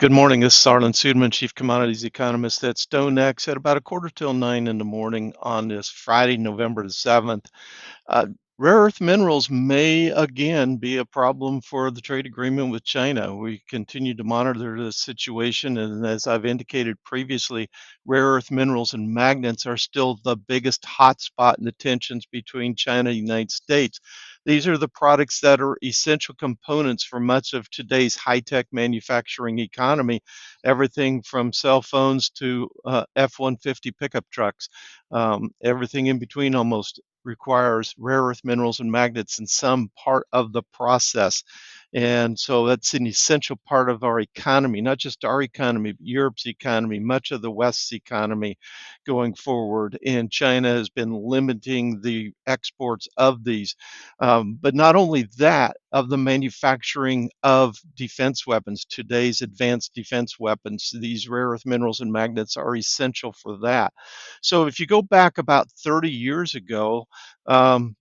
Good morning. This is Arlan Suderman, Chief Commodities Economist at StoneX at about a quarter till 9 in the morning on this Friday, November the 7th. Uh, Rare earth minerals may again be a problem for the trade agreement with China. We continue to monitor the situation, and as I've indicated previously, rare earth minerals and magnets are still the biggest hotspot in the tensions between China and the United States. These are the products that are essential components for much of today's high-tech manufacturing economy, everything from cell phones to F-150 pickup trucks, everything in between almost requires rare earth minerals and magnets in some part of the process. And so that's an essential part of our economy, not just our economy, but Europe's economy, much of the West's economy going forward. And China has been limiting the exports of these. But not only that, of the manufacturing of defense weapons, today's advanced defense weapons, these rare earth minerals and magnets are essential for that. So if you go back about 30 years ago,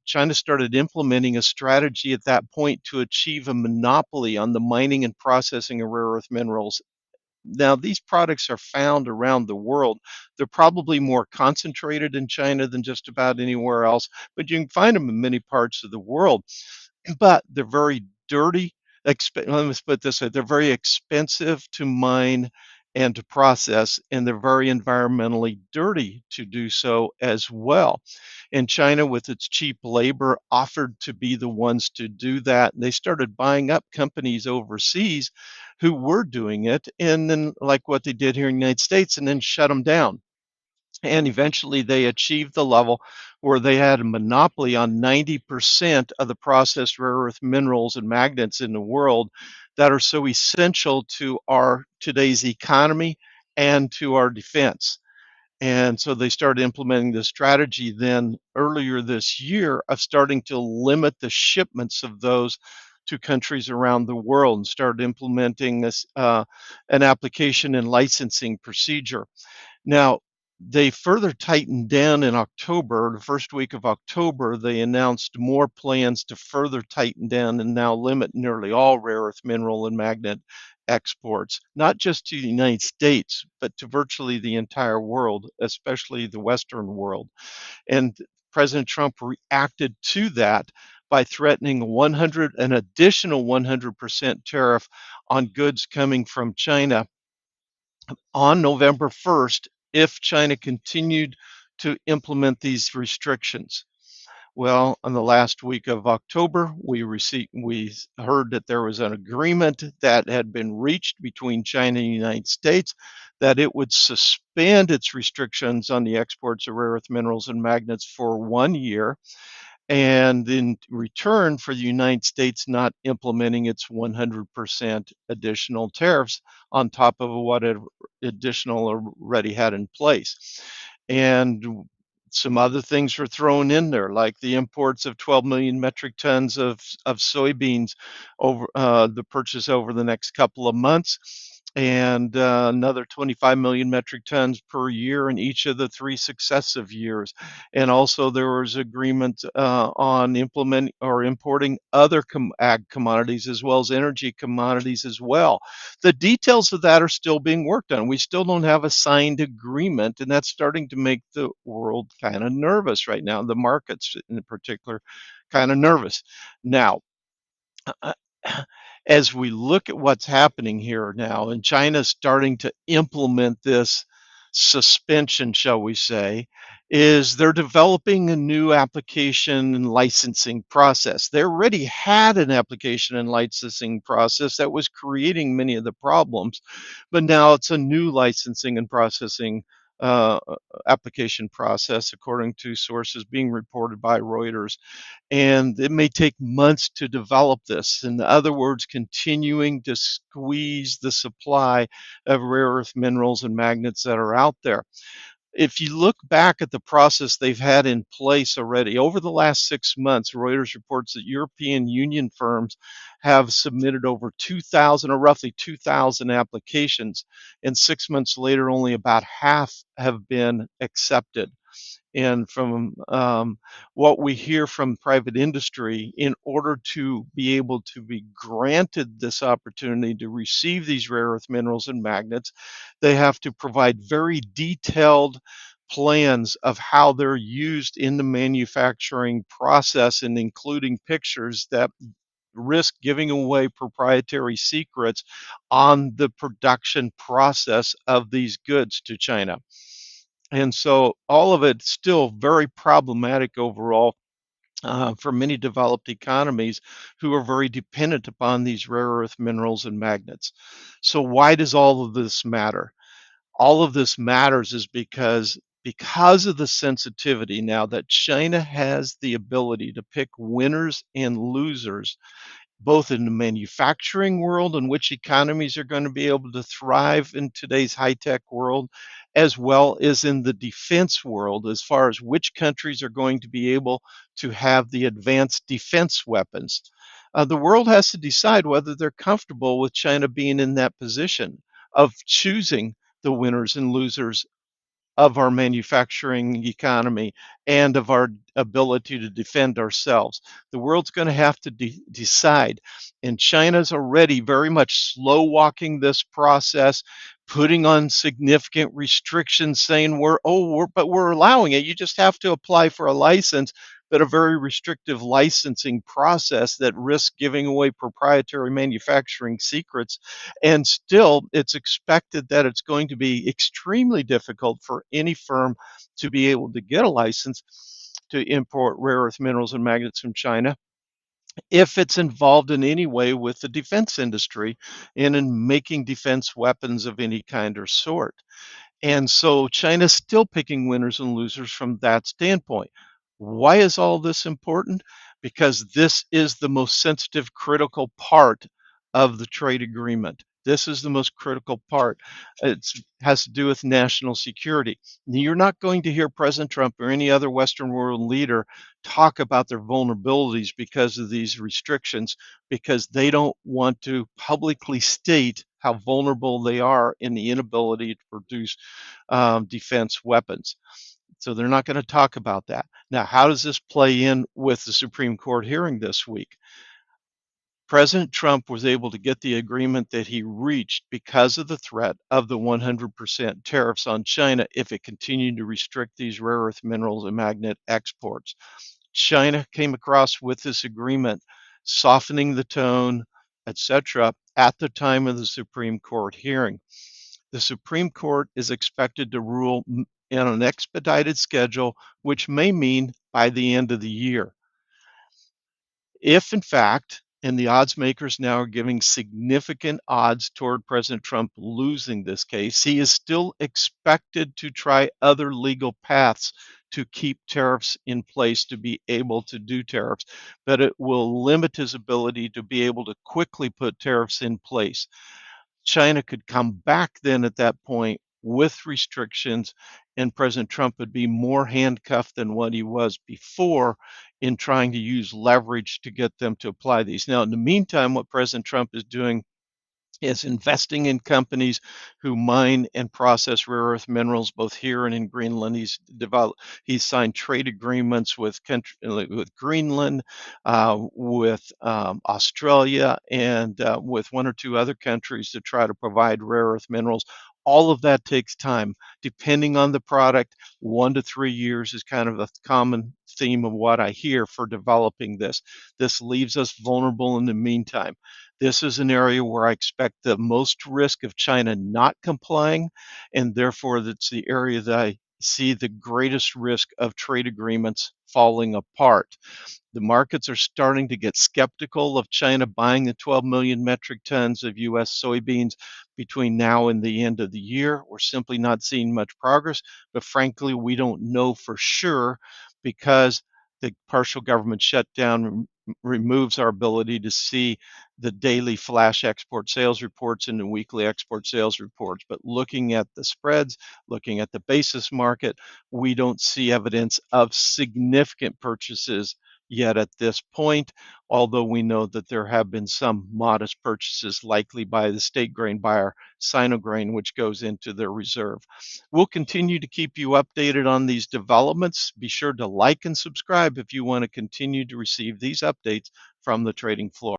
China started implementing a strategy at that point to achieve a monopoly on the mining and processing of rare earth minerals. Now, these products are found around the world. They're probably more concentrated in China than just about anywhere else, but you can find them in many parts of the world. But they're very dirty. Let me put it this way, they're very expensive to mine and to process, and they're very environmentally dirty to do so as well. And China, with its cheap labor, offered to be the ones to do that. They started buying up companies overseas who were doing it, and then, like what they did here in the United States, and then shut them down. And eventually they achieved the level where they had a monopoly on 90% of the processed rare earth minerals and magnets in the world that are so essential to our today's economy and to our defense. And so they started implementing the strategy then earlier this year of starting to limit the shipments of those to countries around the world and started implementing an application and licensing procedure. Now, they further tightened down in October. The first week of October, they announced more plans to further tighten down and now limit nearly all rare earth mineral and magnet exports, not just to the United States, but to virtually the entire world, especially the Western world. And President Trump reacted to that by threatening an additional 100% tariff on goods coming from China on November 1st if China continued to implement these restrictions. Well, on the last week of October, we heard that there was an agreement that had been reached between China and the United States that it would suspend its restrictions on the exports of rare earth minerals and magnets for 1 year, and in return for the United States not implementing its 100% additional tariffs on top of what it additional already had in place. And some other things were thrown in there, like the imports of 12 million metric tons of soybeans over the purchase over the next couple of months, and another 25 million metric tons per year in each of the 3 successive years. And also there was agreement on implementing or importing other ag commodities as well as energy commodities as well. The details of that are still being worked on. We still don't have a signed agreement, and that's starting to make the world kind of nervous right now, the markets in particular kind of nervous. Now, uh, as we look at what's happening here now, and China's starting to implement this suspension, shall we say, is they're developing a new application and licensing process. They already had an application and licensing process that was creating many of the problems, but now it's a new licensing and processing uh, application process, according to sources being reported by Reuters. And it may take months to develop this. In other words, continuing to squeeze the supply of rare earth minerals and magnets that are out there. If you look back at the process they've had in place already over the last 6 months, Reuters reports that European Union firms have submitted over 2,000 or roughly 2,000 applications, and 6 months later, only about half have been accepted. and from what we hear from private industry, in order to be able to be granted this opportunity to receive these rare earth minerals and magnets, they have to provide very detailed plans of how they're used in the manufacturing process, and including pictures that risk giving away proprietary secrets on the production process of these goods to China. And so all of it's still very problematic overall for many developed economies who are very dependent upon these rare earth minerals and magnets. So why does all of this matter? All of this matters is because of the sensitivity now that China has the ability to pick winners and losers, both in the manufacturing world and which economies are going to be able to thrive in today's high-tech world, as well as in the defense world, as far as which countries are going to be able to have the advanced defense weapons. The world has to decide whether they're comfortable with China being in that position of choosing the winners and losers of our manufacturing economy and of our ability to defend ourselves. The world's going to have to decide. And China's already very much slow walking this process, putting on significant restrictions, saying but we're allowing it. You just have to apply for a license, but a very restrictive licensing process that risks giving away proprietary manufacturing secrets. And still, it's expected that it's going to be extremely difficult for any firm to be able to get a license to import rare earth minerals and magnets from China if it's involved in any way with the defense industry and in making defense weapons of any kind or sort. And so China's still picking winners and losers from that standpoint. Why is all this important? Because this is the most sensitive, critical part of the trade agreement. This is the most critical part. It has to do with national security. You're not going to hear President Trump or any other Western world leader talk about their vulnerabilities because of these restrictions, because they don't want to publicly state how vulnerable they are in the inability to produce defense weapons. So they're not going to talk about that. Now, how does this play in with the Supreme Court hearing this week? President Trump was able to get the agreement that he reached because of the threat of the 100% tariffs on China if it continued to restrict these rare earth minerals and magnet exports. China came across with this agreement, softening the tone, etc., at the time of the Supreme Court hearing. The Supreme Court is expected to rule in an expedited schedule, which may mean by the end of the year. If, in fact, and the odds makers now are giving significant odds toward President Trump losing this case, he is still expected to try other legal paths to keep tariffs in place, to be able to do tariffs, but it will limit his ability to be able to quickly put tariffs in place. China could come back then at that point with restrictions, and President Trump would be more handcuffed than what he was before in trying to use leverage to get them to apply these. Now, in the meantime, what President Trump is doing is investing in companies who mine and process rare earth minerals both here and in Greenland. He's signed trade agreements with Greenland, with Australia, and with one or two other countries to try to provide rare earth minerals. All of that takes time. Depending on the product, 1 to 3 years is kind of a common theme of what I hear for developing this. This leaves us vulnerable in the meantime. This is an area where I expect the most risk of China not complying, and therefore that's the area that I see the greatest risk of trade agreements falling apart. The markets are starting to get skeptical of China buying the 12 million metric tons of U.S. soybeans between now and the end of the year. We're simply not seeing much progress, but frankly, we don't know for sure because the partial government shutdown removes our ability to see the daily flash export sales reports and the weekly export sales reports. But looking at the spreads, looking at the basis market, we don't see evidence of significant purchases yet at this point, although we know that there have been some modest purchases likely by the state grain buyer, Sinograin, which goes into their reserve. We'll continue to keep you updated on these developments. Be sure to like and subscribe if you want to continue to receive these updates from the trading floor.